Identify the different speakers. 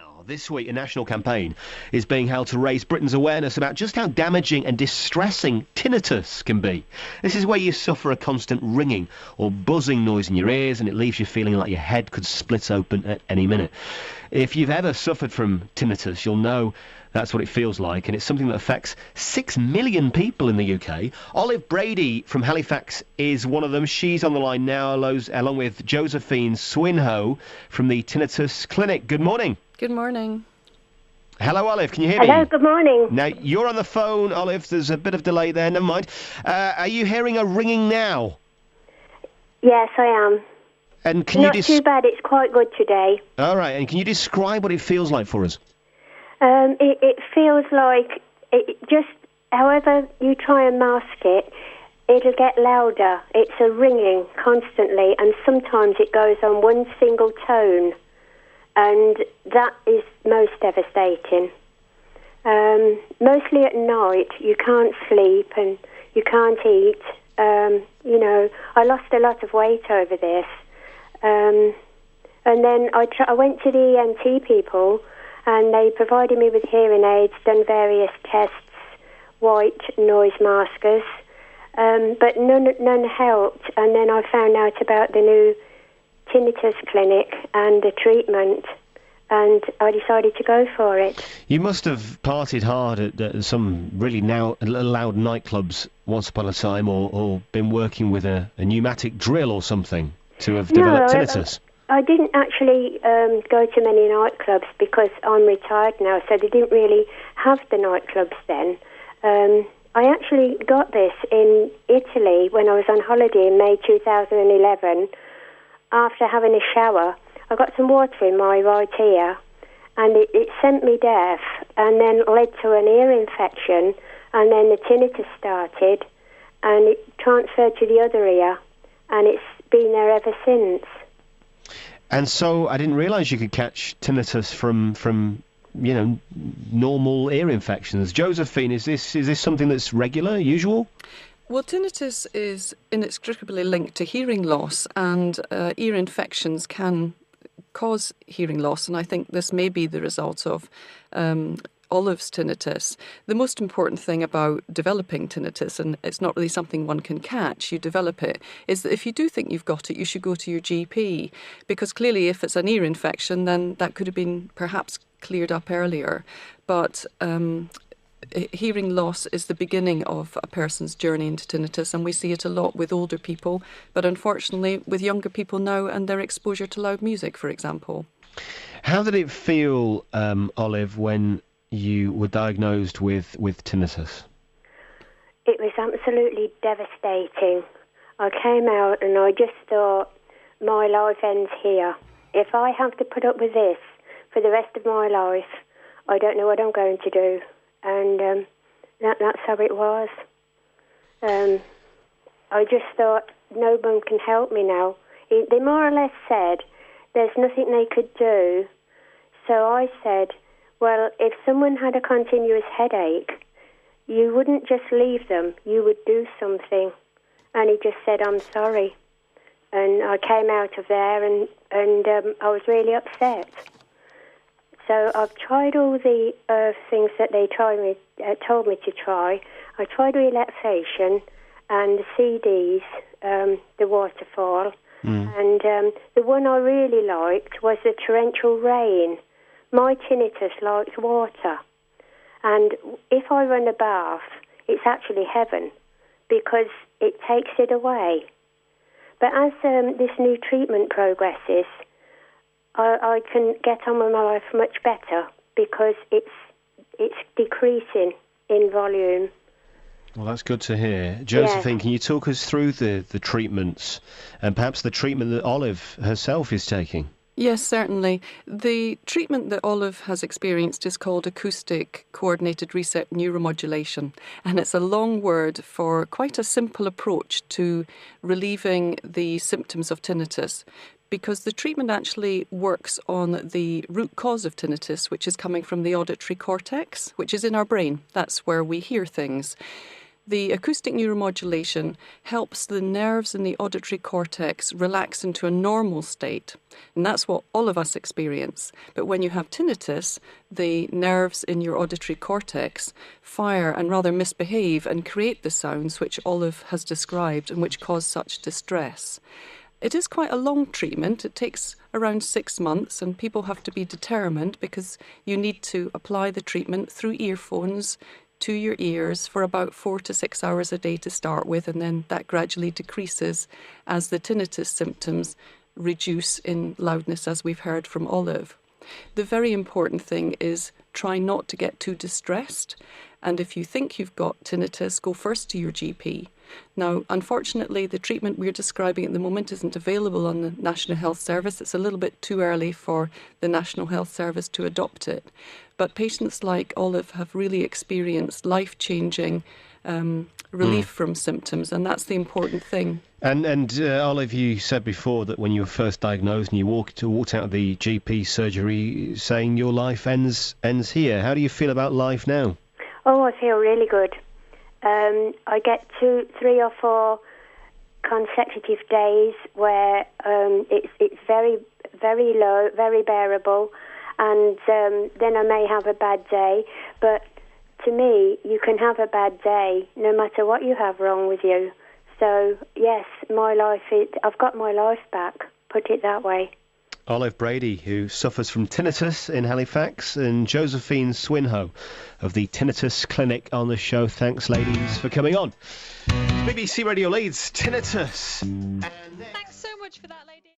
Speaker 1: Now, this week, a national campaign is being held to raise Britain's awareness about just how damaging and distressing tinnitus can be. This is where you suffer a constant ringing or buzzing noise in your ears, and it leaves you feeling like your head could split open at any minute. If you've ever suffered from tinnitus, you'll know that's what it feels like, and it's something that affects 6 million people in the UK. Olive Brady from Halifax is one of them. She's on the line now, along with Josephine Swinhoe from the Tinnitus Clinic. Good morning.
Speaker 2: Good morning.
Speaker 1: Hello, Olive. Can you hear me?
Speaker 3: Hello, good morning.
Speaker 1: Now, you're on the phone, Olive. There's a bit of delay there. Never mind. Are you hearing a ringing now?
Speaker 3: Yes, I am.
Speaker 1: And can
Speaker 3: Not
Speaker 1: you
Speaker 3: too bad. It's quite good today.
Speaker 1: All right. And can you describe what it feels like for us?
Speaker 3: It feels like just however you try and mask it, it'll get louder. It's a ringing constantly, and sometimes it goes on one single tone, and that is most devastating. Mostly at night, you can't sleep and you can't eat. I lost a lot of weight over this, and then I went to the ENT people. And they provided me with hearing aids, done various tests, white noise maskers, but none helped. And then I found out about the new Tinnitus Clinic and the treatment, and I decided to go for it.
Speaker 1: You must have partied hard at some really now loud nightclubs once upon a time, or been working with a pneumatic drill or something to have developed tinnitus.
Speaker 3: I didn't actually go to many nightclubs because I'm retired now, so they didn't really have the nightclubs then. I actually got this in Italy when I was on holiday in May 2011. After having a shower, I got some water in my right ear, and it sent me deaf, and then led to an ear infection, and then the tinnitus started, and it transferred to the other ear, and it's been there ever since.
Speaker 1: And so I didn't realise you could catch tinnitus from normal ear infections. Josephine, is this something that's regular, usual?
Speaker 2: Well, tinnitus is inextricably linked to hearing loss, and ear infections can cause hearing loss, and I think this may be the result of Olive's tinnitus. The most important thing about developing tinnitus, and it's not really something one can catch, you develop it, is that if you do think you've got it, you should go to your GP, because clearly if it's an ear infection, then that could have been perhaps cleared up earlier. But hearing loss is the beginning of a person's journey into tinnitus, and we see it a lot with older people, but unfortunately with younger people now and their exposure to loud music, for example.
Speaker 1: How did it feel, Olive, when you were diagnosed with tinnitus?
Speaker 3: It was absolutely devastating. I came out and I just thought, my life ends here. If I have to put up with this for the rest of my life, I don't know what I'm going to do. And that's how it was. I just thought, no one can help me now. They more or less said there's nothing they could do. So I said, well, if someone had a continuous headache, you wouldn't just leave them, you would do something. And he just said, I'm sorry. And I came out of there and I was really upset. So I've tried all the things that they told me to try. I tried relaxation and the CDs, the waterfall. And the one I really liked was the torrential rain. My tinnitus likes water, and if I run a bath, it's actually heaven because it takes it away. But as this new treatment progresses, I can get on with my life much better because it's decreasing in volume.
Speaker 1: Well, that's good to hear. Josephine, Can you talk us through the treatments and perhaps the treatment that Olive herself is taking?
Speaker 2: Yes, certainly. The treatment that Olive has experienced is called acoustic coordinated reset neuromodulation, and it's a long word for quite a simple approach to relieving the symptoms of tinnitus, because the treatment actually works on the root cause of tinnitus, which is coming from the auditory cortex, which is in our brain. That's where we hear things. The acoustic neuromodulation helps the nerves in the auditory cortex relax into a normal state, and that's what all of us experience. But when you have tinnitus, the nerves in your auditory cortex fire and rather misbehave and create the sounds which Olive has described and which cause such distress. It is quite a long treatment. It takes around 6 months, and people have to be determined because you need to apply the treatment through earphones to your ears for about 4 to 6 hours a day to start with, and then that gradually decreases as the tinnitus symptoms reduce in loudness, as we've heard from Olive. The very important thing is try not to get too distressed, and if you think you've got tinnitus, go first to your GP. Now, unfortunately, the treatment we're describing at the moment isn't available on the National Health Service. It's a little bit too early for the National Health Service to adopt it. But patients like Olive have really experienced life-changing relief from symptoms, and that's the important thing.
Speaker 1: And Olive, you said before that when you were first diagnosed and you walked out of the GP surgery saying your life ends here. How do you feel about life now?
Speaker 3: Oh, I feel really good. I get 2, 3 or 4 consecutive days where it's very, very low, very bearable, and then I may have a bad day. But to me, you can have a bad day no matter what you have wrong with you. So yes, I've got my life back. Put it that way.
Speaker 1: Olive Brady, who suffers from tinnitus in Halifax, and Josephine Swinhoe of the Tinnitus Clinic on the show. Thanks, ladies, for coming on. BBC Radio Leeds, Tinnitus.
Speaker 4: Thanks so much for that, lady.